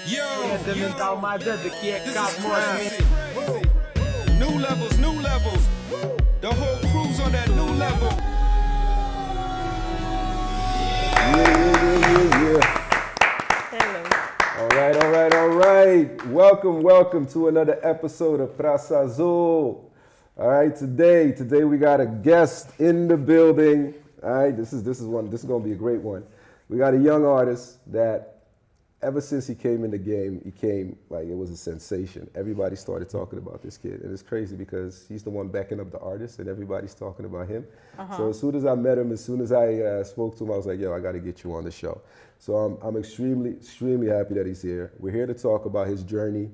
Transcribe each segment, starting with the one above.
Mental Almeida daqui é Gomes. New levels, new levels. The whole crew's on that new level. Yeah. All right. Welcome to another episode of Praçazul. All right, today we got a guest in the building. All right, this is gonna be a great one. We got a young artist that ever since he came in the game, he came like it was a sensation. Everybody started talking about this kid, and it's crazy because he's the one backing up the artist, and everybody's talking about him. So as soon as I met him, as soon as I spoke to him, I was like, yo, I got to get you on the show. So I'm extremely happy that he's here. We're here to talk about his journey,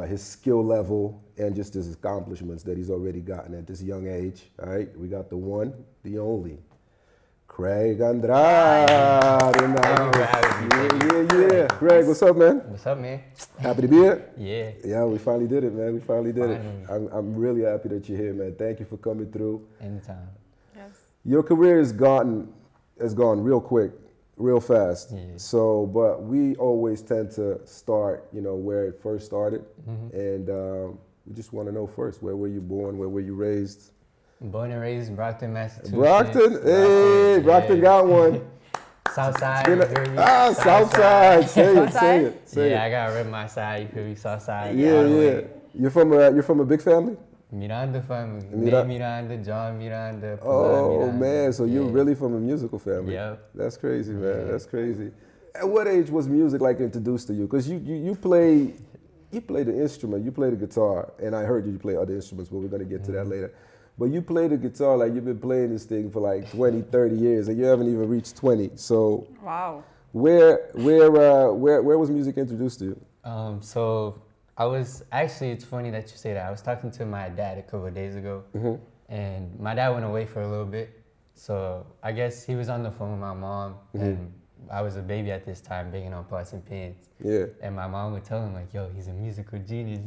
his skill level, and just his accomplishments that he's already gotten at this young age. All right, we got the one, the only, Craigy Andrade. Yeah. Craig, what's up, man? What's up, man? Happy to be here? Yeah. Yeah, we finally did it, man. We finally did it. Finally. I'm really happy that you're here, man. Thank you for coming through. Anytime. Yes. Your career has gone real quick, real fast. Yeah. So, but we always tend to start, where it first started. And we just want to know first, where were you born? Where were you raised? Born and raised in Brockton, Massachusetts. Brockton? Hey, Brockton got one. Southside. Southside. Say it. Yeah, I gotta rep my side. You feel me? Southside. Yeah. You're from a big family? Miranda family. Miranda, John Miranda. Oh, Miranda. man, so you're really from a musical family. Yep. That's crazy, man. Yeah. That's crazy. At what age was music like introduced to you? Because you play the instrument, you play the guitar, and I heard you play other instruments, but we're going to get to that later. But you play the guitar like you've been playing this thing for like 20, 30 years, and you haven't even reached 20. So Wow. Where was music introduced to you? So I was actually, it's funny that you say that. I was talking to my dad a couple of days ago, and my dad went away for a little bit. So I guess he was on the phone with my mom, and I was a baby at this time, banging on pots and pans. Yeah. And my mom would tell him like, yo, he's a musical genius,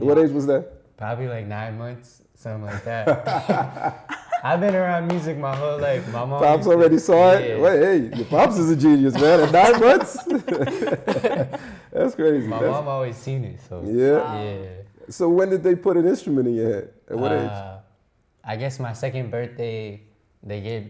What age was that? Probably like 9 months, something like that. I've been around music my whole life. My mom Pops already saw it? Yeah. Wait, hey, your Pops is a genius, man. At 9 months? That's crazy. My mom always seen it, so. Yeah? Wow. Yeah. So when did they put an instrument in your head? At what age? I guess my second birthday,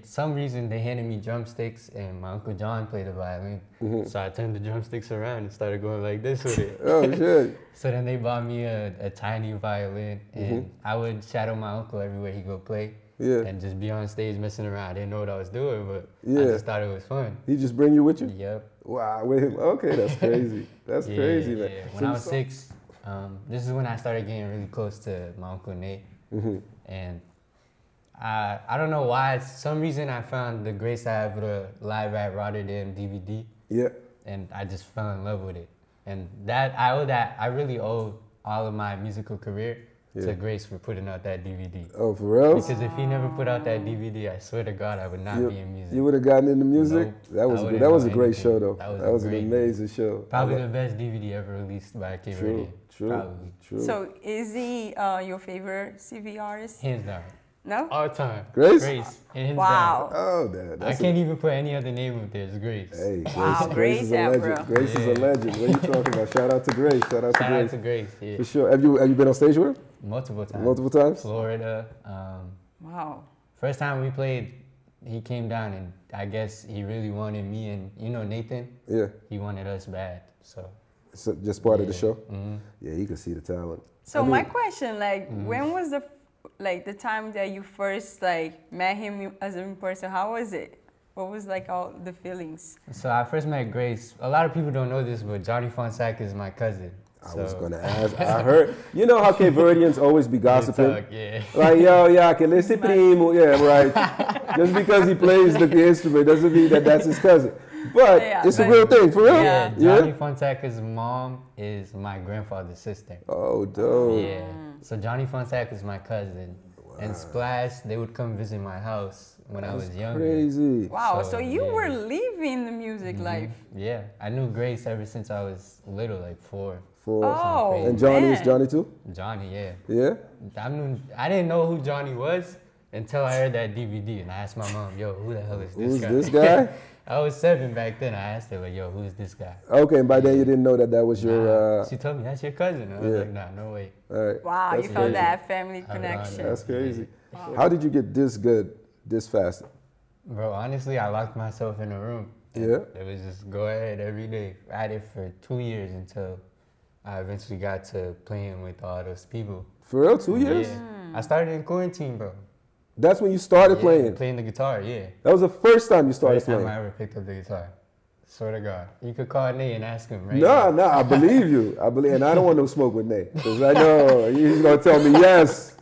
some reason they handed me drumsticks, and my Uncle John played the violin. So I turned the drumsticks around and started going like this with it. Oh, shit. So then they bought me a tiny violin, and I would shadow my uncle everywhere he go play. Yeah. And just be on stage messing around. I didn't know what I was doing, but I Yeah. just thought it was fun. He just bring you with you? Yep. Wow, with him. Okay, that's crazy. That's crazy, man. Yeah. When I was 6, this is when I started getting really close to my Uncle Nate. And I don't know why. Some reason I found the Grace I have with a live at Rotterdam DVD. Yeah. And I just fell in love with it. And I really owe all of my musical career to Grace for putting out that DVD. Oh, for real? Because if he never put out that DVD, I swear to God, I would not be in music. You would have gotten into music? Nope. That was a know great anything. show, though. That was an amazing show. Probably the best DVD ever released by Keyla. True. So is he your favorite CV artist? Hands down. No? All time. Grace? Hands Wow. down. Oh, I can't even put any other name up there. It's Grace. Hey, Grace, Wow, Grace is a Grace, legend. bro. Grace is a legend. What are you talking about? Shout out to Grace. Shout out to Grace. Yeah. For sure. Have you been on stage with her? Multiple times. Multiple times? Florida. Wow. First time we played, he came down, and I guess he really wanted me and, Nathan? Yeah. He wanted us bad, so. So just part of the show? Yeah, you can see the talent. So my question, when was the time that you first met him as in person? How was it? What was all the feelings? So I first met Grace. A lot of people don't know this, but Johnny Fonseca is my cousin. I was gonna ask. I heard. You know how Cape Verdeans always be gossiping. Talk, yeah. Like que esse primo. Yeah, right. Just because he plays the instrument doesn't mean that that's his cousin. But it's a real thing, for real. Yeah. Johnny Fonseca's mom is my grandfather's sister. Oh, dope. Yeah. So Johnny Fonseca is my cousin, and Splash, they would come visit my house when I was younger. Crazy. Wow. So you were living the music life. Yeah. I knew Grace ever since I was little, like 4. Oh, and Johnny is man. Johnny too? Johnny, yeah. Yeah? I didn't know who Johnny was until I heard that DVD, and I asked my mom, yo, who the hell is this Who's guy? this guy? I was 7 back then. I asked her, like, yo, who's this guy? Okay, and by then you didn't know that was your. She told me, that's your cousin. I was like, nah, no way. All right. Wow, That's you found crazy. that family connection. That's crazy. How did you get this good, this fast? Bro, honestly, I locked myself in a room. Yeah. It was just go ahead every day. I had it for 2 years until I eventually got to playing with all those people. For real, 2 years? Yeah. I started in quarantine, bro. That's when you started playing. Playing the guitar, yeah. That was the first time you started First time playing. I ever picked up the guitar. Swear to God. You could call Nate and ask him, right? No, I believe you. And I don't want no smoke with Nate. Because I know he's going to tell me yes.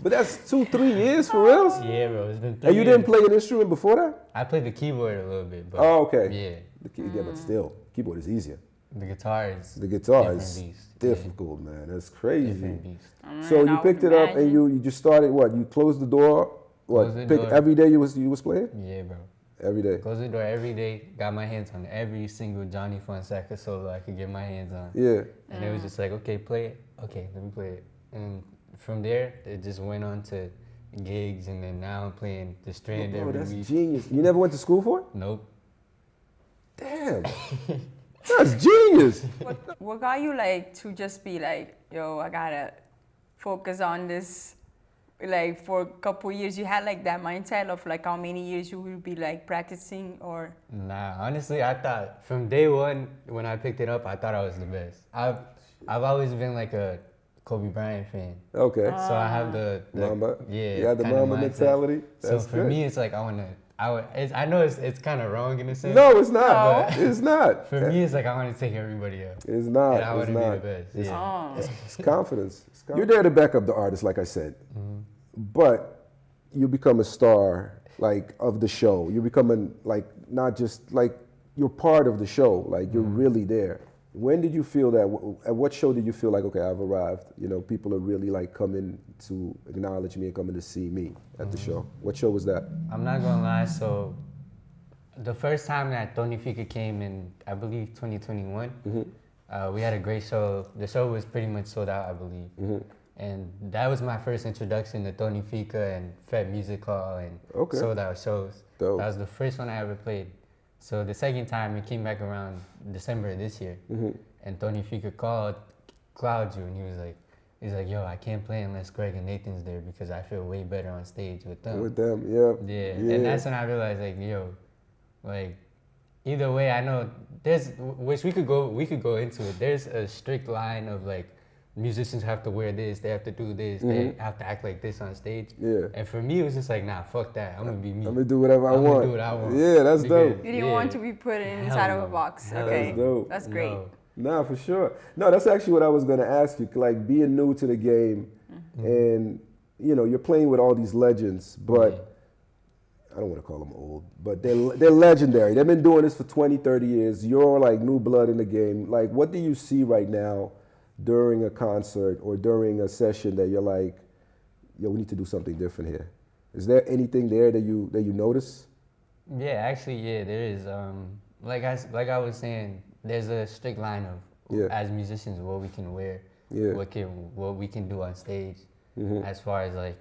But that's 2-3 years for real? Yeah, bro. It's been 3 And you years. didn't play an instrument before that? I played the keyboard a little bit, but Oh, okay. yeah, Yeah, but still, keyboard is easier. the guitar is The guitar different is beast. difficult, man. That's crazy. Different beast. So I you would picked it up and imagine. you just started what? You closed the door? Closed What? the door. Every day you was playing? Yeah, bro. Every day. Close the door every day. Got my hands on every single Johnny Fonseca solo I could get my hands on. Yeah. And it was just like, okay, play it. Okay, let me play it. And from there, it just went on to gigs, and then now I'm playing the Strand Bro, every that's week. genius. You never went to school for it? Nope. Damn. That's genius. What got you like to just be like, yo, I gotta focus on this? Like for a couple years, you had like that mindset of like how many years you will be like practicing, or Nah, honestly, I thought from day one when I picked it up, I thought I was the best. I've always been like a Kobe Bryant fan. Okay. So I have the Mamba. yeah, You had the kinda Mamba mindset. mentality. So That's for good. me, it's like I know it's kind of wrong in a sense. No, it's not. No. It's not. For me, it's like I want to take everybody up. It's not. And I want It's to be not. the best. It's, Yeah. it's confidence. You're there to back up the artist, like I said. But you become a star, like, of the show. You're becoming, like, not just, like, you're part of the show. Like, you're really there. When did you feel that? At what show did you feel like, okay, I've arrived? You know, people are really, like, coming to acknowledge me and coming to see me at the show. What show was that? I'm not gonna lie. So the first time that Tony Fika came in, I believe 2021, we had a great show. The show was pretty much sold out, I believe. And that was my first introduction to Tony Fika and Fed Music Hall and sold out shows. Dope. That was the first one I ever played. So the second time it came back around December of this year, and Tony Fika called you, and he's like, yo, I can't play unless Greg and Nathan's there because I feel way better on stage with them. With them, yeah. Yeah, and that's when I realized, like, yo, like, either way, I know there's, which we could go into it. There's a strict line of like, musicians have to wear this, they have to do this, they have to act like this on stage. Yeah. And for me, it was just like, nah, fuck that. I'm gonna be me. I'm gonna do whatever I I'm want. gonna do what I want. Yeah, that's Because- dope. you didn't want to be put inside of a no. box? Hell Okay, That's dope. that's great. No. Nah, for sure. No, that's actually what I was gonna ask you. Like, being new to the game, and you know, you're playing with all these legends, but I don't want to call them old, but they're legendary. They've been doing this for 20, 30 years. You're like new blood in the game. Like, what do you see right now during a concert or during a session that you're like, yo, we need to do something different here? Is there anything there that you notice? Yeah, actually, yeah, there is. Like I was saying, there's a strict line of as musicians what we can wear, what we can do on stage, as far as like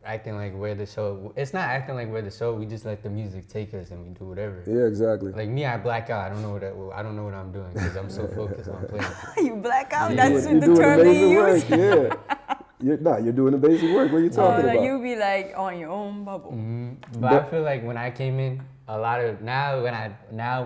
acting like we're the show. It's not acting like we're the show. We just let the music take us and we do whatever. Yeah, exactly. Like me, I black out. I don't know what I'm doing because I'm so focused on playing. You black out? Yeah. That's You're the doing term they amazing use? work. Yeah. You're doing amazing work. What are you talking Like about? you be like on your own bubble. But I feel like when I came in, a lot of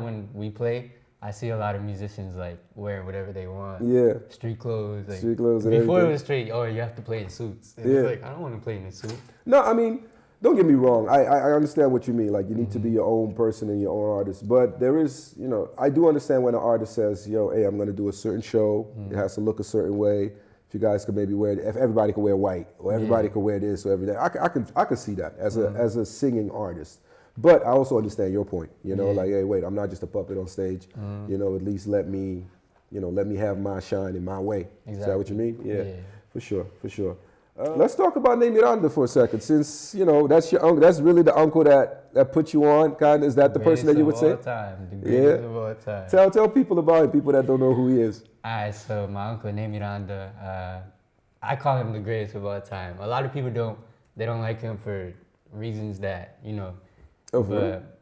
when we play, I see a lot of musicians like wearing whatever they want. Yeah. Street clothes. Like, Street clothes and before everything. it was straight, oh, you have to play in suits. And Yeah. it's like, I don't want to play in a suit. No, I mean, don't get me wrong. I understand what you mean. Like, you need to be your own person and your own artist. But there is, you know, I do understand when an artist says, yo, hey, I'm going to do a certain show. It has to look a certain way. If you guys could maybe wear, if everybody could wear white, or everybody could wear this or everything. I could see that as a singing artist. But I also understand your point. You know, like, hey, wait, I'm not just a puppet on stage. You know, at least let me have my shine in my way. Is that what you mean? Yeah. For sure. Let's talk about Miranda for a second, since you know that's your uncle. That's really the uncle that put you on. Kind of, is that the person that you would say? The greatest of all time. Tell people about him. People that don't know who he is. Alright, so my uncle Miranda, I call him the greatest of all time. A lot of people don't like him for reasons that, you know, but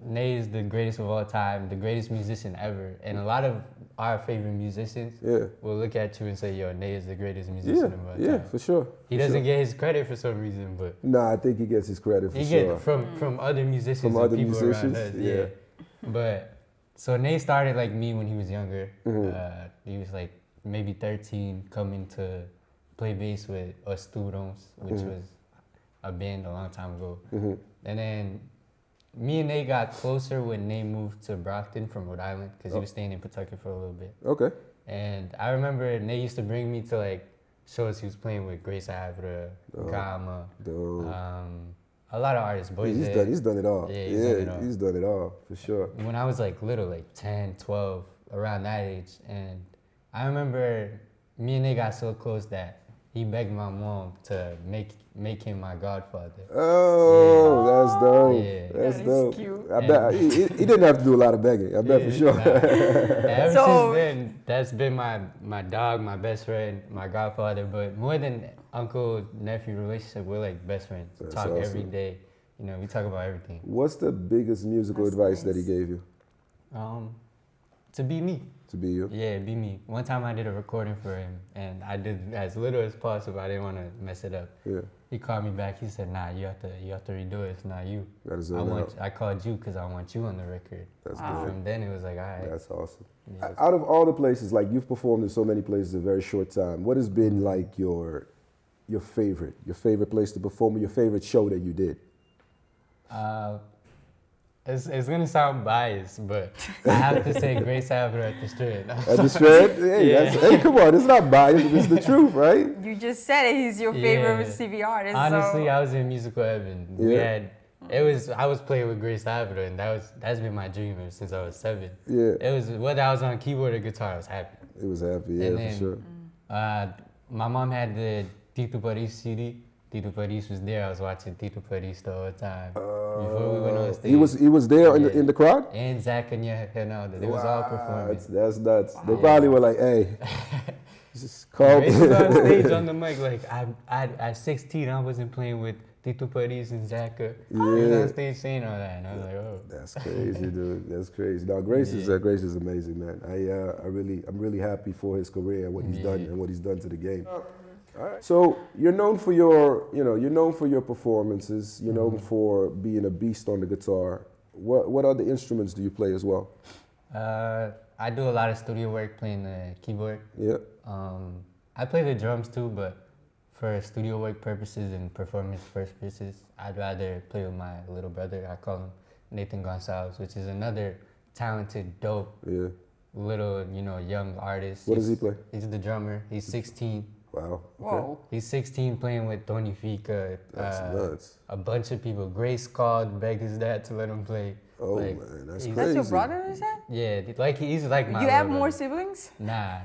Nay is the greatest of all time, the greatest musician ever. And a lot of our favorite musicians will look at you and say, yo, Nay is the greatest musician of all time. Yeah, for sure. He doesn't get his credit for some reason, but Nah, I think he gets his credit for he sure. get from other musicians From and other people musicians, around us. yeah. But so Nay started like me when he was younger. Mm-hmm. He was like maybe 13, coming to play bass with Aspirations, which Mm-hmm. was a band a long time ago. And then me and Nate got closer when Nate moved to Brockton from Rhode Island because he was staying in Pawtucket for a little bit. Okay. And I remember Nate used to bring me to like shows he was playing with Grace Avra, Gama, a lot of artists. Boys, He's done it all. Yeah, he's done it all for sure. when I was like little, like 10, 12, around that age. And I remember me and Nate got so close that he begged my mom to make him my godfather. Oh, that's dope. Yeah. That's That is dope. cute. I bet he didn't have to do a lot of begging. I bet for sure. Ever So- since then, that's been my dog, my best friend, my godfather. But more than uncle-nephew relationship, we're like best friends. That's Talk every awesome. day. You know, we talk about everything. What's the biggest musical That's advice that he nice. gave you? To be me. To be you? Yeah, be me. One time I did a recording for him, and I did as little as possible. I didn't want to mess it up. Yeah. He called me back. He said, "Nah, you have to redo it. It's not you. Gotta zone out. I called you because I want you on the record." That's And good. from then it was like, all right. That's awesome. Yeah. Out of all the places, like you've performed in so many places in a very short time, what has been like your favorite place to perform, or your favorite show that you did? It's gonna sound biased, but I have to say Grace Avra at the Strand. At the Shred? Hey, Yeah. hey, come on, it's not biased, it's the truth, right? You just said it. He's your favorite Yeah. CV artist. Honestly, so. I was in musical heaven. Yeah. I was playing with Grace Avra, and that's been my dream ever since I was 7. Yeah. It was whether I was on keyboard or guitar, I was happy. It was happy, yeah, And for then, sure. My mom had the Tito Paris CD. Tito Paris was there. I was watching Tito Paris the whole time before we went on stage. He was there Yeah. in the crowd? And Zach and Ronaldo. They was all performing. That's nuts. They probably were like, hey, just call Grace was on stage on the mic like at 16 I wasn't playing with Tito Paris and Zach. He was Yeah. on stage saying all that, and I was like, oh. That's crazy, dude. That's crazy. No, Grace is amazing, man. I'm really happy for his career and what he's done and what he's done to the game. All right. So you're known for your performances. You're known for being a beast on the guitar. What other instruments do you play as well? I do a lot of studio work playing the keyboard. Yeah. I play the drums too, but for studio work purposes and performance purposes, I'd rather play with my little brother. I call him Nathan Gonzalez, which is another talented, dope, little, young artist. What does he play? He's the drummer. He's 16. Wow. Okay. Whoa. He's 16 playing with Tony Fica. That's nuts. A bunch of people. Grace called, begged his dad to let him play. Oh Like, man, that's he's- crazy. That's your brother, is that? Yeah, he's like my You have little more brother. siblings? Nah.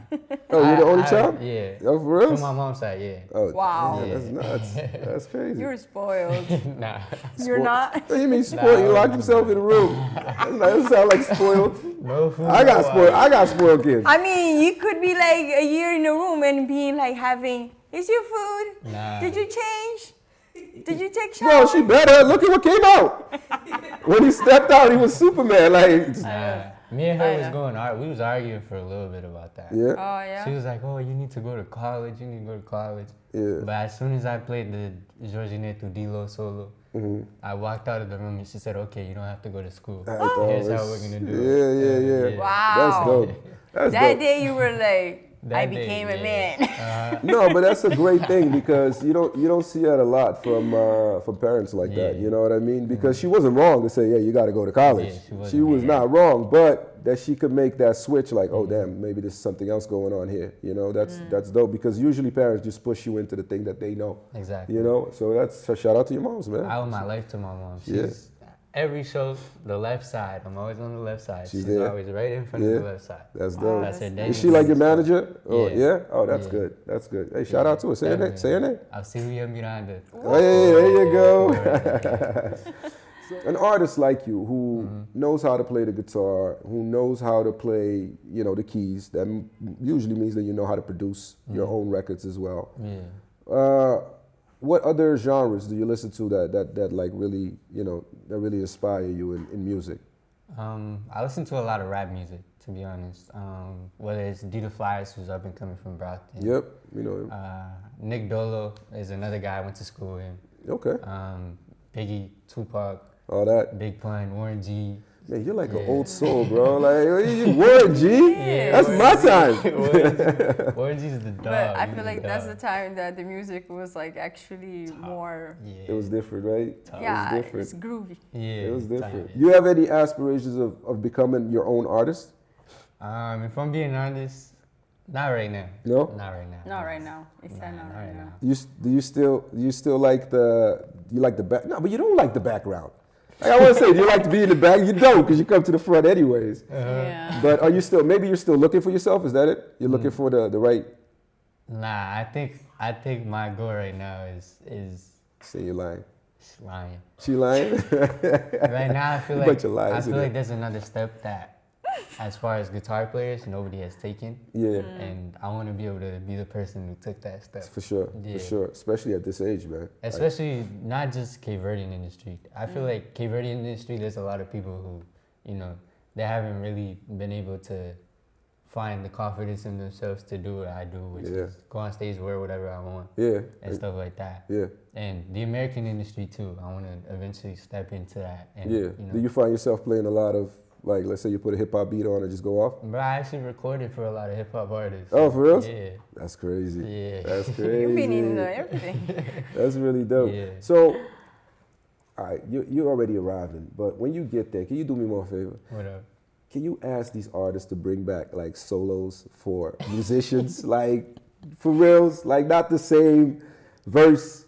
Oh, you're the only child? Yeah. Oh, for real? From my mom's side, yeah. Oh, Wow. yeah, that's nuts. That's crazy. You're spoiled. Nah. You're not? What do you mean spoiled? You locked himself in a room. That doesn't sound like spoiled. No food. I got spoiled. I got spoiled kids. I mean, you could be like a year in a room and being like having, is your food? Nah. Did you change? Did you take No, shower? she better. Look at what came out. When he stepped out, he was Superman. Like, Me and her I was know. we was arguing for a little bit about that. yeah, Oh, yeah? She was like, oh, you need to go to college. You need to go to college. yeah. But as soon as I played the Jorginho Dilo solo, I walked out of the room and she said, okay, you don't have to go to school. Here's how we're going to do it. Yeah. Wow. That's dope. That's That dope. day you were like, I That day, became a yeah. man. No, but that's a great thing because you don't see that a lot from parents like that. Yeah. You know what I mean? Because she wasn't wrong to say, yeah, you got to go to college. Yeah, she wasn't. She was not wrong, but that she could make that switch, like, oh damn, maybe there's something else going on here. You know, that's dope because usually parents just push you into the thing that they know. Exactly. You know, so that's a shout out to your moms, man. I owe my life to my mom. Yeah. She's every show, the left side. I'm always on the left side. She's She's there. always right in front of the left side. That's dope. That's her Is she like your manager? Oh, Yeah. yeah? Oh, that's Yeah. good. That's good. Hey, shout out to her. Say her name. Say her name. Auxilia Miranda. Hey, there you go. An artist like you who knows how to play the guitar, who knows how to play, the keys, that usually means that you know how to produce your own records as well. Yeah. What other genres do you listen to that like really, that really inspire you in music? I listen to a lot of rap music, to be honest. Whether it's D the Flyers, who's up and coming from Brockton. Yep, we know him. Nick Dolo is another guy I went to school with. Okay. Biggie, Tupac, All that. Big Pun, Warren G. Man, you're like an old soul, bro. Like, you Warren G? Yeah, That's my time. Warren G's the dog. But I He's feel the like that's dog. the time that the music was like actually more. Yeah. It was different, right? Yeah, It was different. it's groovy. Yeah. It was different. tight. You have any aspirations of becoming your own artist? If I'm being honest, not right now. No? Not right now. Not right now. It's not right now. Do you still like the back? No, but you don't like the background. Like I want to say, do you like to be in the back? You don't, because you come to the front anyways. Yeah. But are you still? Maybe you're still looking for yourself. Is that it? You're looking for the right. Nah, I think my goal right now is Say you're lying. lying. She lying? Right now, I feel You like bunch of liars, I feel innit? like there's another step that, as far as guitar players, nobody has taken, Yeah, and I want to be able to be the person who took that step. for sure, Yeah. for sure. Especially at this age, man. Especially not just Cape Verdean industry. I feel like Cape Verdean industry, there's a lot of people who, they haven't really been able to find the confidence in themselves to do what I do, which Yeah. is go on stage, wear whatever I want, Yeah, and stuff like that. yeah, And the American industry too, I want to eventually step into that. And, yeah. Do you find yourself playing a lot of, like, let's say you put a hip hop beat on and just go off? Bro, I actually recorded for a lot of hip hop artists. Oh, for real? Yeah. That's crazy. Yeah. That's crazy. You've been in everything. That's really dope. Yeah. So, all right, you're already arriving, but when you get there, can you do me more favor? What up? Can you ask these artists to bring back like solos for musicians, like for reals, like not the same verse,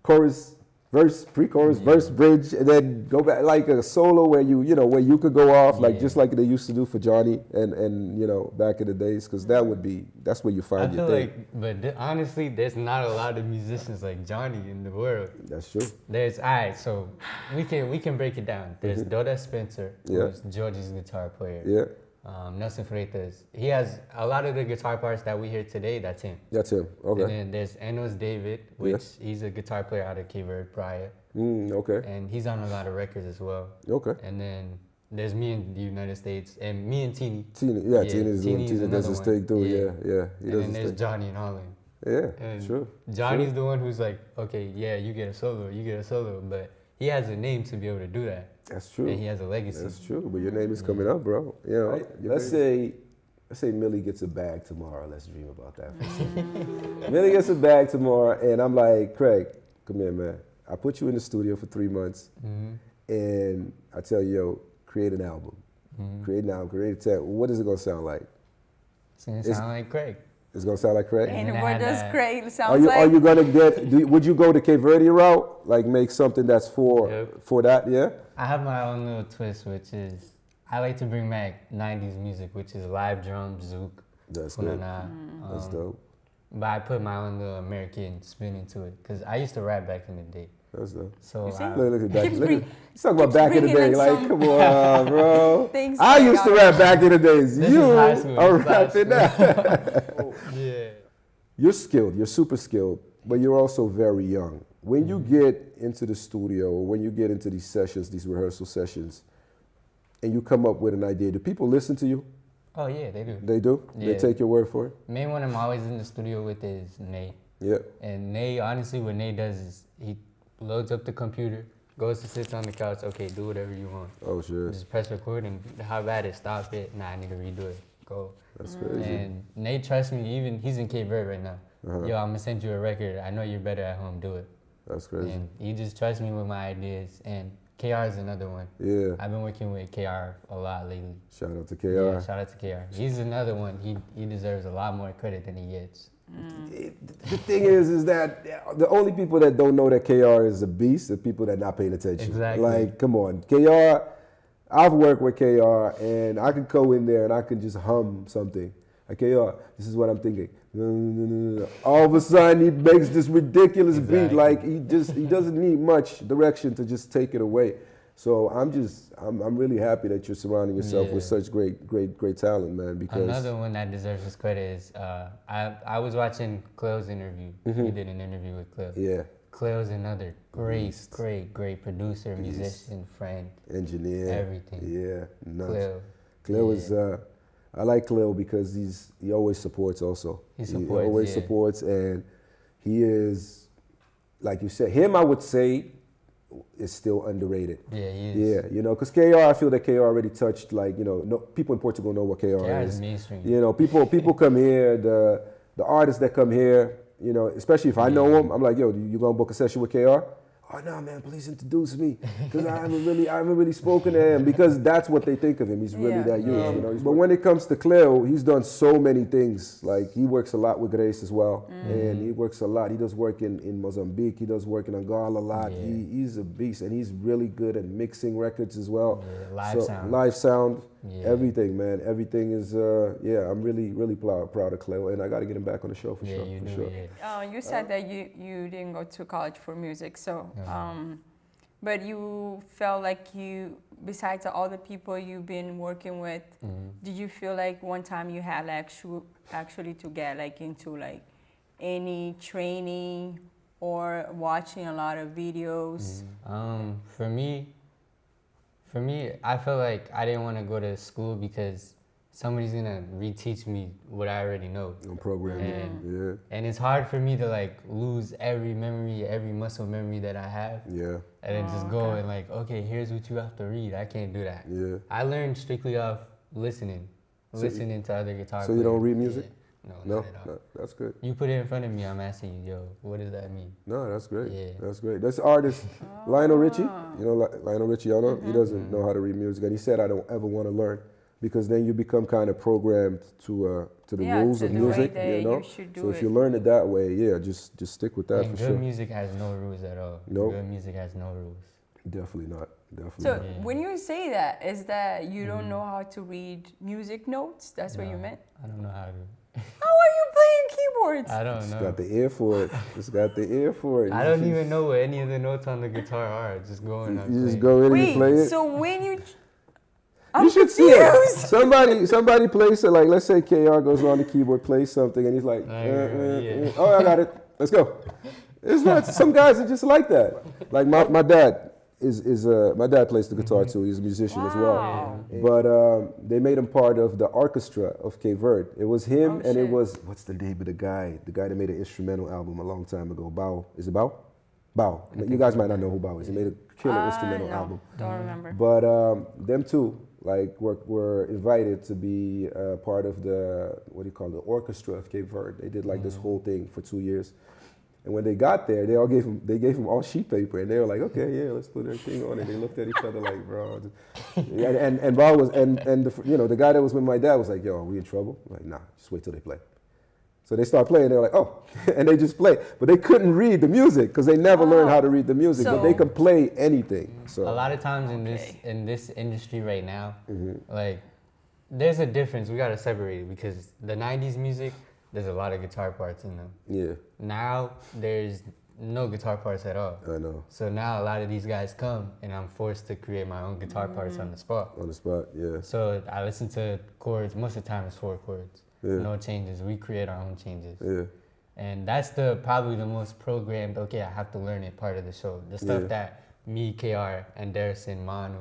chorus, verse, pre-chorus, verse, bridge, and then go back like a solo where where you could go off like just like they used to do for Johnny and back in the days, because that's where you I find feel your thing. like, but honestly, there's not a lot of musicians like Johnny in the world. That's true. There's, alright, so we can break it down. There's Doda Spencer, Yeah. who's Georgie's guitar player. Yeah, Nelson Freitas. He has a lot of the guitar parts that we hear today, that's him. that's him. And Okay. then there's Enos David, which he's a guitar player out of Cape Verde prior. Okay. And he's on a lot of records as well. Okay. And then there's me in the United States, and me and Teeny. Tina, Yeah, Tina does Teeny's his another thing too. one. Yeah, yeah. He And does then his there's thing. Johnny in Holland. Yeah, And sure. Johnny's the one who's like, okay, yeah, you get a solo, but he has a name to be able to do that. That's true. And he has a legacy. That's true. But your name is coming up, bro. Let's say Millie gets a bag tomorrow. Let's dream about that. For a second. Millie gets a bag tomorrow, and I'm like, Craig, come here, man. I put you in the studio for 3 months, and I tell you, yo, create an album. Create an album. Create a tech. What is it gonna sound like? It's gonna sound like Craig. It's gonna sound like Craig. And then I what had does that- Craig Are sound you like? gonna would you go the Cape Verde route? Like make something that's for that? Yeah. I have my own little twist, which is I like to bring back 90s music, which is live drums, zouk, That's good. punana. That's dope. But I put my own little American spin into it, because I used to rap back in the day. That's dope. So see? Look at back. Keeps Look bring- at, let's talk about back in the bringing, day. like, Like, some- come on, bro. Things I like used to on- rap back in the days. This You is high school. are This is high rapping now. yeah. You're skilled. You're super skilled, but you're also very young. When you get into the studio, or when you get into these sessions, these rehearsal sessions, and you come up with an idea, do people listen to you? Oh yeah, they do. They do? They Yeah. take your word for it? Main one I'm always in the studio with is Nate. Yeah. And Nate, honestly, what Nate does is he loads up the computer, goes to sit on the couch, okay, do whatever you want. Oh, sure. Just press record, and how bad it, stop it, nah, I need to redo it, go. That's crazy. And Nate trusts me, even, he's in Cape Verde right now. Yo, I'm gonna send you a record, I know you're better at home, do it. That's crazy. And he just trusts me with my ideas, and KR is another one. Yeah. I've been working with KR a lot lately. Shout out to KR. Yeah, shout out to KR. He's another one, he deserves a lot more credit than he gets. The thing is that the only people that don't know that KR is a beast are people that not paying attention. Exactly. Like, come on. KR, I've worked with KR, and I could go in there and I could just hum something. Like, KR, this is what I'm thinking. All of a sudden, he makes this ridiculous beat. Like, he doesn't need much direction to just take it away. So I'm really happy that you're surrounding yourself with such great talent, man. Because Another one that deserves his credit is I was watching Cleo's interview. He did an interview with Cleo. yeah, Cleo's another great producer, musician, friend, engineer, everything. Yeah, nuts. Cleo. Cleo Yeah. is. I like Cleo because he always supports. Also, He always yeah. supports, and he is, like you said, him. I would say is still underrated. Yeah, he is. Yeah, you know, because KR, I feel that KR already touched, like, you know, no, people in Portugal know what KR KR is. is mainstream. You know, people come here, the artists that come here, you know, especially if I know them, I'm like, yo, you gonna book a session with KR? Oh no, man, please introduce me, because I haven't really spoken to him, because that's what they think of him. He's really that huge, you know. But when it comes to Cleo, he's done so many things. Like, he works a lot with Grace as well, and he works a lot. He does work in Mozambique. He does work in Angola a lot. Yeah. He's a beast, and he's really good at mixing records as well. Yeah, live sound, Yeah. everything, man. Everything is, I'm really proud of Cleo, and I got to get him back on the show for sure. You for do, sure. yeah. You said that you didn't go to college for music, so but you felt like you, besides all the people you've been working with, did you feel like one time you had like actually to get like into like any training or watching a lot of videos? For me, I felt like I didn't want to go to school because somebody's gonna reteach me what I already know. On programming, And it's hard for me to like lose every memory, every muscle memory that I have. yeah. And then just go and like, okay, here's what you have to read. I can't do that. Yeah. I learned strictly off listening to other guitar So players. you don't read music? Yeah. No, Not at all. no, that's good. You put it in front of me, I'm asking you, yo, what does that mean? No, that's great. Yeah. That's great. That's artist Lionel Richie. You know Lionel Richie, y'all know? He doesn't know how to read music, and he said, I don't ever want to learn, because then you become kind of programmed to the rules to of the music, way you know? you should do So if it. you learn it that way, just stick with that And for good sure. music has no rules at all. Nope. Good music has no rules. Definitely not. Definitely So not. when you say that, is that you don't know how to read music notes? That's what you No, meant? I don't know how to. How are you playing keyboards? I don't It's know. got the ear for it. It's got the ear for it. I don't even know what any of the notes on the guitar are. Just go in. You just go in and you play Wait, it. so when you... You should see it. Somebody plays it, like, let's say KR goes on the keyboard, plays something, and he's like, yeah. oh, I got it. Let's go. It's not, some guys are just like that. Like my dad my dad plays the guitar too. He's a musician as well. Wow. But they made him part of the orchestra of Cape Verde. It was him, and it shit. was, what's the name of the guy? The guy that made an instrumental album a long time ago. Bao. Is it Bao? Bao. You guys might not know who Bao is. He made a killer instrumental no, album. Don't remember. But them two, like, were invited to be part of the, what do you call it, the orchestra of Cape Verde. They did like this whole thing for 2 years. And when they got there, they gave him all sheet paper, and they were like, okay, yeah, let's put everything on. And they looked at each other like, bro. And Bob was, and the guy that was with my dad was like, yo, are we in trouble? I'm like, nah, just wait till they play. So they start playing, they were like, oh, and they just play. But they couldn't read the music because they never learned how to read the music, but they could play anything. So a lot of times in this industry right now, like, there's a difference. We gotta separate it, because the 90s music, there's a lot of guitar parts in them. yeah, Now there's no guitar parts at all. I know. So now a lot of these guys come, and I'm forced to create my own guitar parts on the spot. On the spot, yeah. So I listen to chords. Most of the time it's 4 chords. Yeah. No changes. We create our own changes. Yeah. And that's probably the most programmed, okay, I have to learn it part of the show. The stuff that me, KR, and Darrison, Manu,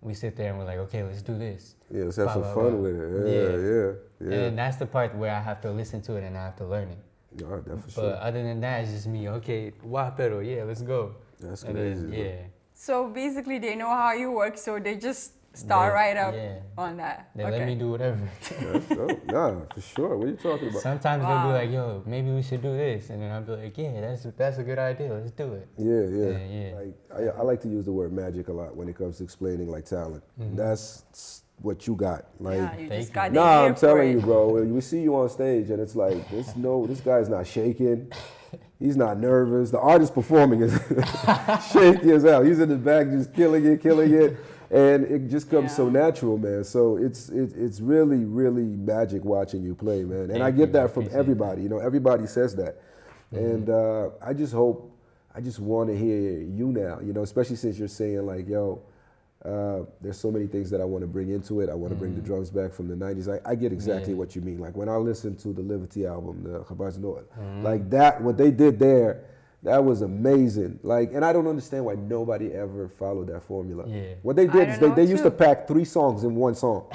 we sit there and we're like, okay, let's do this. Yeah, let's have Blah, some blah, fun blah. with it. Yeah. And that's the part where I have to listen to it and I have to learn it. Yeah, that's for But sure. other than that, it's just me, okay, wah, pero, yeah, let's go. That's And crazy. then, bro. yeah. So basically, they know how you work, so they just start right up yeah. on that. They let me do whatever. That's dope. Nah, for sure. What are you talking about? Sometimes they'll be like, yo, maybe we should do this. And then I'll be like, yeah, that's a good idea. Let's do it. Yeah. Yeah. Like, I like to use the word magic a lot when it comes to explaining like talent. That's what you got. Like, Yeah, you Thank just you. got nah, the ear I'm for telling it. you, bro. When we see you on stage and it's like, this guy's not shaking. He's not nervous. The artist performing is shaky as hell. He's in the back just killing it. And it just comes so natural, man. So it's really, really magic watching you play, man. And Thank I get you. that from Appreciate everybody. You know, everybody says that. And I just want to hear you now, you know, especially since you're saying like, yo, there's so many things that I want to bring into it. I want to bring the drums back from the 90s. I get exactly what you mean. Like when I listen to the Liberty album, the Khabaz Noah, like that, what they did there, That was amazing. Like, and I don't understand why nobody ever followed that formula. Yeah. What they did I is don't know they used to too. pack 3 songs in one song.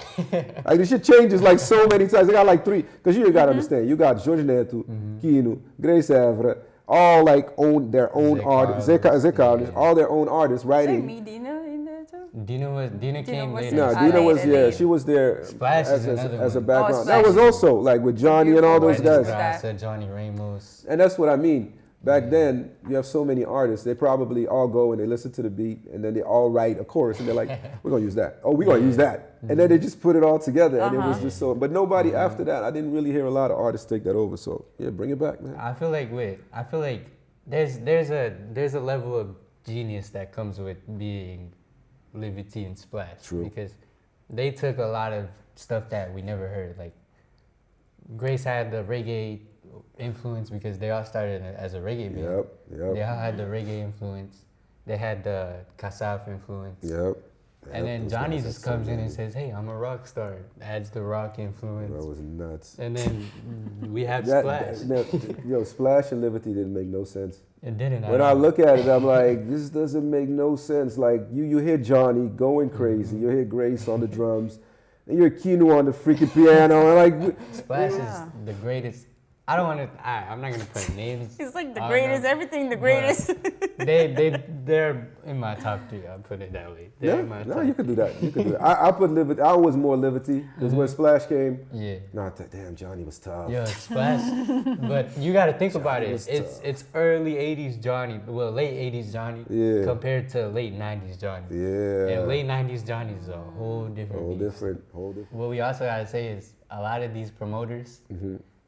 Like, this shit changes like so many times. They got like 3, because you got to understand, you got Jorge Neto, Kino, Grace Evra, all like own their own Zé artists, Carlos, Zé Carlos, yeah. all their own artists Is there writing. Medina in there too? Dina came was later. No, Ah, Dina was, later, yeah, later. she was there Splash is as another a one. background. Oh, That was Splash. also like with Johnny and all those Beautiful. guys. That. Johnny Ramos. And that's what I mean. Back then, you have so many artists, they probably all go and they listen to the beat and then they all write a chorus and they're like, we're going to use that. Oh, we're going to use that. And then they just put it all together and it was just so, but nobody after that, I didn't really hear a lot of artists take that over. So yeah, bring it back, man. I feel like there's a level of genius that comes with being Livity and Splash. True. Because they took a lot of stuff that we never heard. Like Grace had the reggae influence because they all started as a reggae band. Yep. They all had the reggae influence. They had the Kasaf influence. Yep. And then those Johnny guys just are so comes in and good. says, "Hey, I'm a rock star." Adds the rock influence. That was nuts. And then we have Splash. Yo, Splash and Liberty didn't make no sense. It didn't. When I look at it, I'm like, this doesn't make no sense. Like, you hear Johnny going crazy, you hear Grace on the drums, and you hear Kino on the freaking piano, and like, Splash Yeah. is the greatest. I don't want to. I'm not gonna put names. He's like the on greatest, them, everything the but greatest. they're in my top 3. I'll put it that way. They're yeah, in my no, top you could do that. You could do that. I put Liberty. I was more Liberty because when Splash came, Yeah. not that damn Johnny was tough. Yeah, Splash. But you got to think about it. was It's early 80s Johnny. Well, late 80s Johnny Yeah. compared to late 90s Johnny. Yeah. And late 90s Johnny is a whole different Whole beast. different. Whole different. What we also gotta say is a lot of these promoters.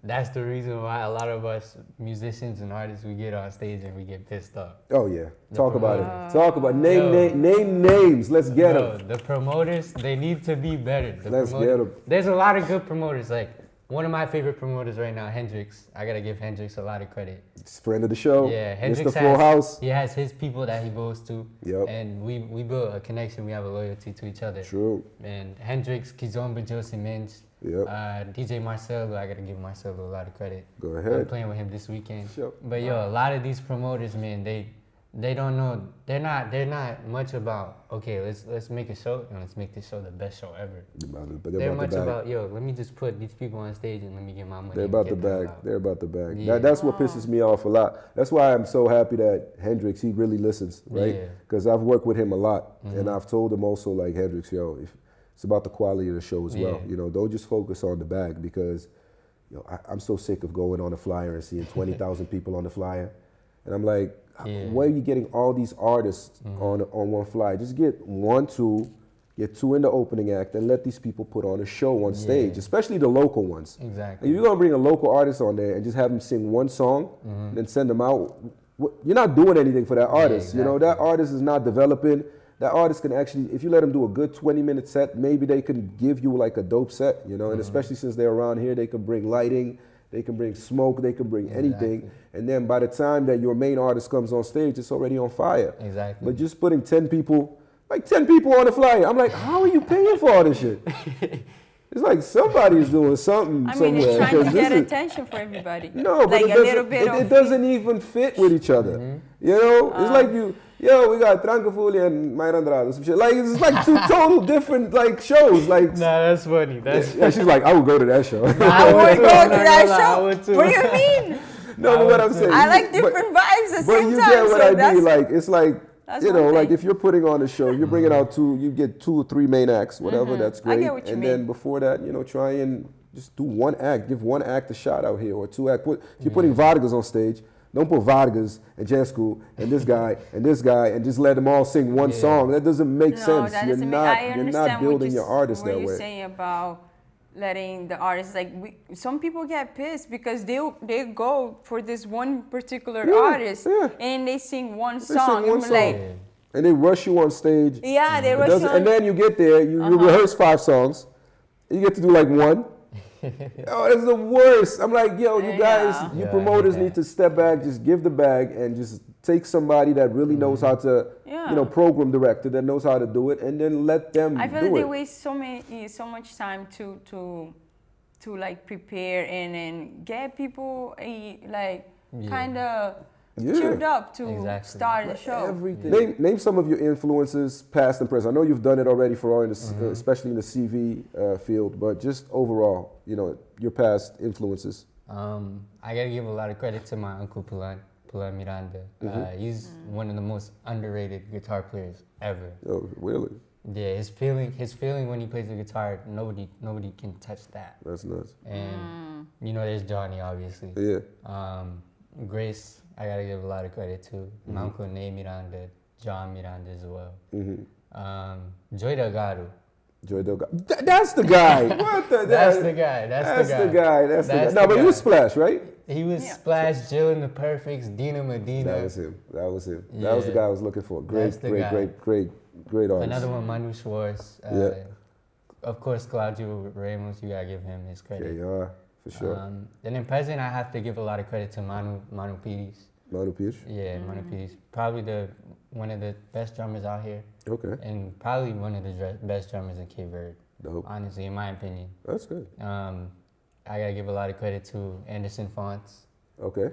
That's the reason why a lot of us musicians and artists we get on stage and we get pissed off. Oh yeah. Talk about promoter. it. Talk about name Yo. name names. Let's get No, them. the promoters, they need to be better. Let's get 'em. There's a lot of good promoters. Like one of my favorite promoters right now, Hendrix. I gotta give Hendrix a lot of credit. Friend of the show. Yeah, Mr. Hendrix Full House. He has his people that he goes to. Yep. And we built a connection. We have a loyalty to each other. True. And Hendrix, Kizomba, Josie Minch, Yep. DJ Marcelo, I gotta give Marcelo a lot of credit. Go I'm ahead. playing with him this weekend. Sure. But yo, a lot of these promoters, man, they don't know. They're not much about, okay, let's make a show and let's make this show the best show ever. But They're about much the bag. about, yo, let me just put these people on stage and let me get my money. They're and about the get them bag. out. They're about the bag. Yeah. That's what pisses me off a lot. That's why I'm so happy that Hendrix, he really listens, right? Yeah. Because I've worked with him a lot, and I've told him also, like, Hendrix, yo, it's about the quality of the show as well. Yeah. You know, don't just focus on the bag because, you know, I'm so sick of going on a flyer and seeing 20,000 people on the flyer, and I'm like, Yeah. where are you getting all these artists on one flyer? Just get 1, 2. Get 2 in the opening act and let these people put on a show on stage, especially the local ones. Exactly. If you're gonna bring a local artist on there and just have them sing one song and then send them out, you're not doing anything for that artist. You know, that artist is not developing. That artist can actually, if you let them do a good 20-minute set, maybe they can give you like a dope set, you know, and especially since they're around here, they can bring lighting, they can bring smoke, they can bring anything. And then by the time that your main artist comes on stage, it's already on fire. Exactly. But just putting 10 people on the flyer, I'm like, how are you paying for all this shit? It's like somebody's doing something I mean, somewhere. it's trying 'cause to this get is- attention for everybody. No, but like it a little doesn't, bit it of doesn't even fit with each other. You know, it's like we got Trancafuli and Miranda or some shit. Like it's like 2 total different like shows. Like, Nah, that's funny. That's yeah, she's like, I would go to that show. I would too. go I'm to not that gonna lie, I show. would too. What do you mean? No, but what I'm saying, I like but- different vibes at the But same you time. get what so I that's, mean. Like it's like that's you know, one like thing. if you're putting on a show, you're bringing out 2, you get 2 or 3 main acts, whatever. That's I great. get what you and mean. then before that, you know, try and just do 1 act, give 1 act a shot out here, or 2 act. If you're putting Vargas on stage, don't put Vargas and Jansku and this guy and this guy and just let them all sing one song. That doesn't make no, sense. that You're doesn't not mean, I you're understand not building what your artist what that you're way. saying about letting the artists, like, some people get pissed because they go for this one particular artist and they sing one They song. sing one I'm like, song. And they rush you on stage. yeah, they It rush doesn't- on. and then you get there, you rehearse 5 songs. You get to do like 1. Oh, it's the worst. I'm like, yo, you guys, Yeah. you Yeah, I promoters hate that. need to step back, just give the bag, and just take somebody that really knows how to, you know, program director that knows how to do it, and then let them I feel do that they it. waste so much time to like prepare and get people kind of cheered up to Exactly. start the show. Everything. Name some of your influences, past and present. I know you've done it already for all, in the, especially in the CV field, but just overall, you know, your past influences. I gotta give a lot of credit to my uncle Pulan Miranda. He's one of the most underrated guitar players ever. Oh, really? Yeah, his feeling when he plays the guitar, nobody can touch that. That's nuts. And you know, there's Johnny, obviously. Yeah. Grace, I gotta give a lot of credit to. My uncle Ney Miranda, John Miranda as well. Joy Delgado. Joy Delgado. That's the guy. What the? That's the guy. That's the guy. That's the guy. No, but he was Splash, right? He was Splash, Jill and the Perfects, Dina Medina. That was him. That was him. Yeah. That was the guy I was looking for. Great artist. Another one, Manu Schwartz. Of course, Claudio Ramos. You gotta give him his credit. KR, for sure. And in present, I have to give a lot of credit to Manu Pires. Manu Pires? Yeah, Manu Pires. Probably one of the best drummers out here. Okay. And probably one of the best drummers in Cape Verde. Dope. Honestly, in my opinion. That's good. I gotta give a lot of credit to Anderson Fonts. Okay.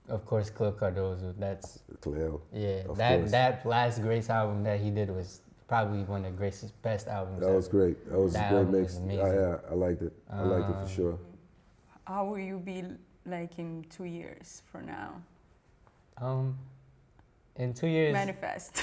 Of course, Cleo Cardozo. That's Cleo. Yeah. Of That course. that last Grace album that he did was probably one of Grace's best albums. That was ever. great. That was a That great album mix. was amazing. I liked it. I liked it for sure. How will you be like in 2 years from now? In 2 years, Manifest.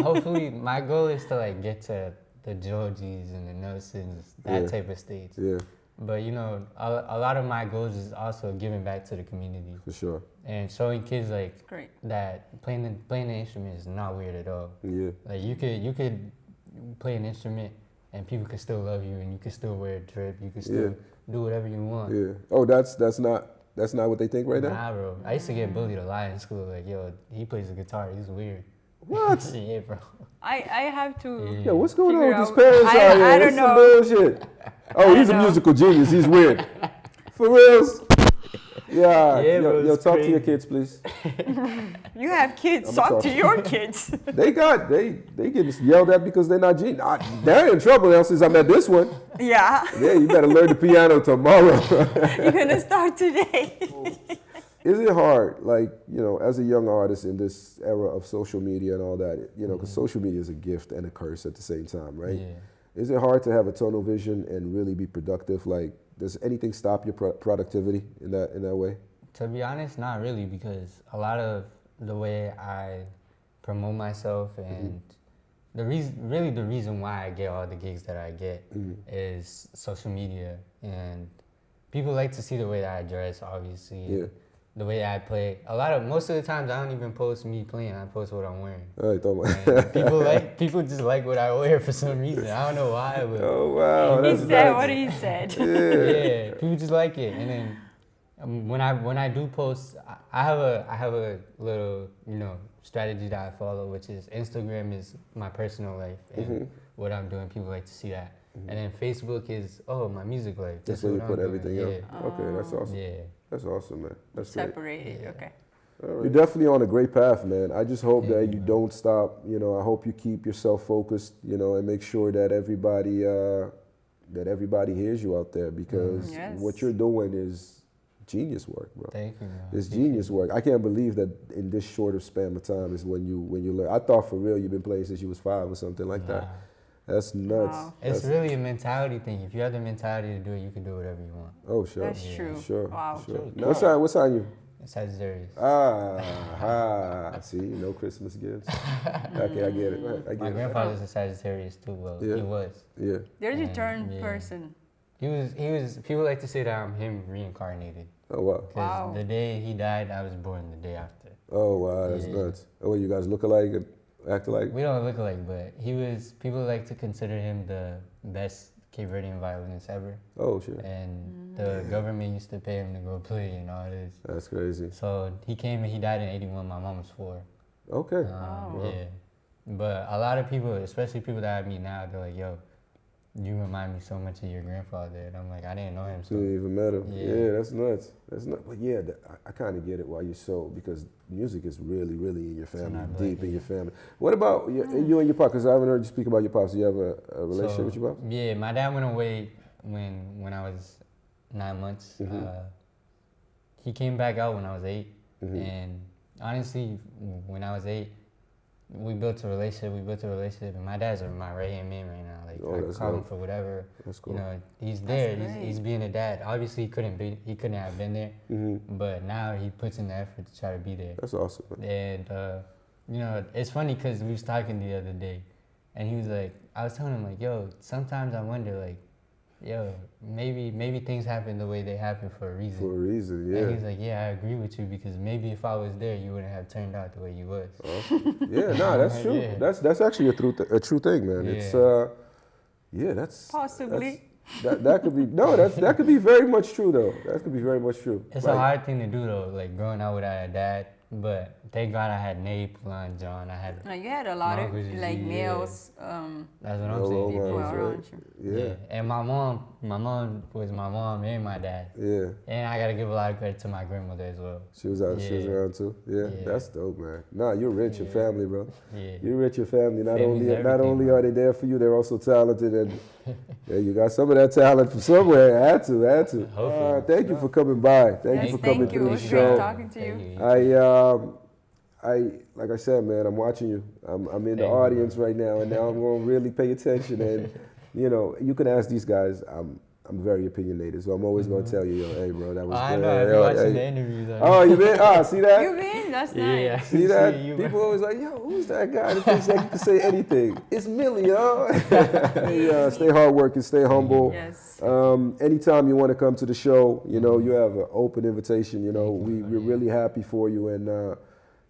hopefully, my goal is to like get to the Georgies and the Nelsons, that Yeah. type of stage. Yeah, But you know, a lot of my goals is also giving back to the community for sure. and showing kids like Great. that playing the instrument is not weird at all. Yeah. Like you could play an instrument and people could still love you and you could still wear a drip. You could still do whatever you want. Yeah. Oh, that's not what they think right now? Nah, bro. I used to get bullied a lot in school. Like, yo, he plays the guitar. He's weird. What? Yeah, bro. I have to. Yeah, what's going on with Figure these out- parents I- out here? I This don't some know. bullshit. Oh, he's a know. musical genius. He's weird. For reals? Yeah. Yeah, bro, Yo, it's talk to your crazy. kids, please. You have kids. I'ma Talk to talk. your kids. They get yelled at because they're not genius. They're in trouble now since I met this one. Yeah. Yeah, you better learn the piano tomorrow. You're gonna start today. Is it hard, like, you know, as a young artist in this era of social media and all that, you know, because social media is a gift and a curse at the same time, right? Yeah. Is it hard to have a tunnel vision and really be productive? Like, does anything stop your productivity in that way? To be honest, not really, because a lot of the way I promote myself and the reason why I get all the gigs that I get is social media, and people like to see the way that I dress, obviously. and Yeah. The way I play. Most of the times I don't even post me playing. I post what I'm wearing. All right, And people just like what I wear for some reason. I don't know why, but Oh, wow. He That's said nuts. what he said. yeah, people just like it. And then when I do post, I have a little strategy that I follow, which is Instagram is my personal life and what I'm doing. People like to see that. And then Facebook is my music life. That's That's where you what put I'm everything doing. up. Okay, that's awesome. Yeah. That's awesome, man. That's great. Separated. Okay. You're definitely on a great path, man. I just hope that you don't stop. You know, I hope you keep yourself focused. You know, and make sure that everybody hears you out there, because Yes. what you're doing is genius work, bro. Thank you, man. It's genius work. I can't believe that in this short of span of time is when you learn. I thought for real you've been playing since you was 5 or something like that. That's nuts. Wow. It's That's- really a mentality thing. If you have the mentality to do it, you can do whatever you want. Oh, sure. That's true. Sure. Wow. Sure. True. What sign you? Sagittarius. See, no Christmas gifts. Okay, I get it. I get My it. grandfather's a Sagittarius too. Well, Yeah. he was. Yeah. There's a Yeah, turn yeah. person. He was. People like to say that I'm him reincarnated. Oh, wow. Because Wow. the day he died, I was born the day after. Oh, wow, that's Yeah. nuts. Oh, you guys look alike and act alike? We don't look alike, but he was. People like to consider him the best Cape Verdean violinist ever, Oh, shit. and the government used to pay him to go play and all this. That's crazy. So he came and he died in '81. My mom was 4. Okay. Yeah, but a lot of people, especially people that I meet now, they're like, "Yo, you remind me so much of your grandfather," and I'm like, "I didn't know him." You didn't even met him. Yeah. Yeah, that's nuts. That's nuts. But yeah, I kind of get it why you're so, because music is really, really in your family, not deep black, in your family. What about you and your pops? Because I haven't heard you speak about your pops. Do you have a relationship So, with your pops? Yeah, my dad went away when I was 9 months. He came back out when I was 8, And honestly, when I was 8, we built a relationship, and my dad's my right-hand man right now. Like, I call him for whatever. That's cool. You know, he's there. He's being a dad. Obviously, he couldn't have been there, but now he puts in the effort to try to be there. That's awesome, man. And you know, it's funny because we was talking the other day, and he was like, I was telling him like, yo, sometimes I wonder like, yo, maybe things happen the way they happen for a reason. For a reason, yeah. And he's like, yeah, I agree with you, because maybe if I was there, you wouldn't have turned out the way you was. Yeah, no, that's true. Yeah. That's actually a true thing, man. Yeah. It's that's Possibly. that could be that could be very much true though. That could be very much true. It's a hard thing to do though, like growing up without a dad. But thank God I had Nate, Plan, John. I had. No, you had a lot of like males. That's what I'm saying. Around you. Yeah. And my mom was my mom and my dad. Yeah. And I gotta give a lot of credit to my grandmother as well. She was around too. Yeah. That's dope, man. Nah, you're rich, your family, bro. Yeah. You're rich, your family. Not Family's only bro. are they there for you, they're also talented, and yeah, you got some of that talent from somewhere. Had to. Hopefully. Thank you for coming by. Thank you for coming through It the was show. great talking to you. I like I said, man, I'm watching you. I'm in the audience right now, and now I'm going to really pay attention. And you know, you can ask these guys. I'm very opinionated, so I'm always going to tell you, yo, hey, bro, that was I good. know. I've been watching the interviews. Oh, you been? Oh, see that? You been? That's Yeah. nice. See that? you, People always like, yo, who's that guy that thinks that he can say anything? It's Millie, yo. Hey, stay hardworking, stay humble. Yes. Anytime you want to come to the show, you know, you have an open invitation. You know, we're really happy for you, and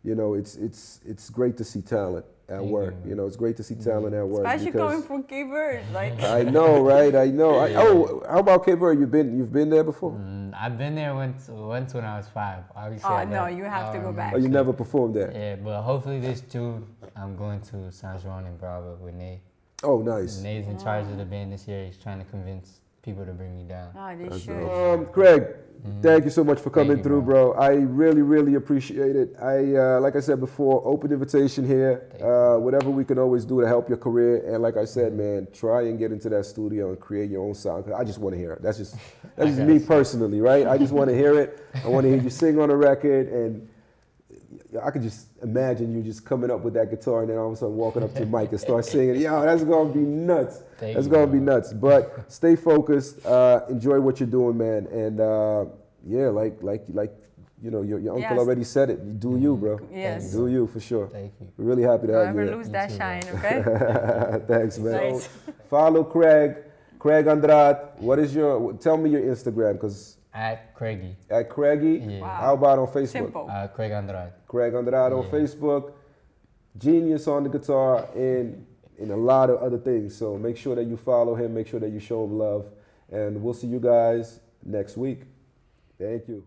you know, it's great to see talent at work. You know, it's great to see talent at work. Especially coming from Cape Verde, like. I know, right? I know. How about Cape Verde? You've been there before? I've been there once when I was 5. Obviously. Oh no, you have to go back. Oh, you never performed there? Yeah, but hopefully this June I'm going to San Juan and Bravo with Nate. Oh, nice. Nate's in charge of the band this year. He's trying to convince people to bring me down. Oh, they should. Craig, thank you so much for coming you, through, bro. I really, really appreciate it. Like I said before, open invitation here. Whatever we can always do to help your career. And like I said, man, try and get into that studio and create your own sound. 'Cause I just want to hear it. That's just me personally, right? I just want to hear it. I want to hear you sing on a record, and I could just imagine you just coming up with that guitar and then all of a sudden walking up to the mic and start singing. Yo, that's gonna be nuts. That's gonna be nuts. But stay focused. Enjoy what you're doing, man. And yeah, like you know, your uncle already said it. Do you, bro? Yes. Do you for sure. Thank you. We're really happy to have you. Never lose that shine, okay? Thanks, man. Nice. Follow Craig Andrade. Tell me your Instagram, because. At Craigy. At Craigy? Yeah. Wow. How about on Facebook? Simple. Craig Andrade. Craig Andrade on Facebook. Genius on the guitar, and a lot of other things. So make sure that you follow him. Make sure that you show him love. And we'll see you guys next week. Thank you.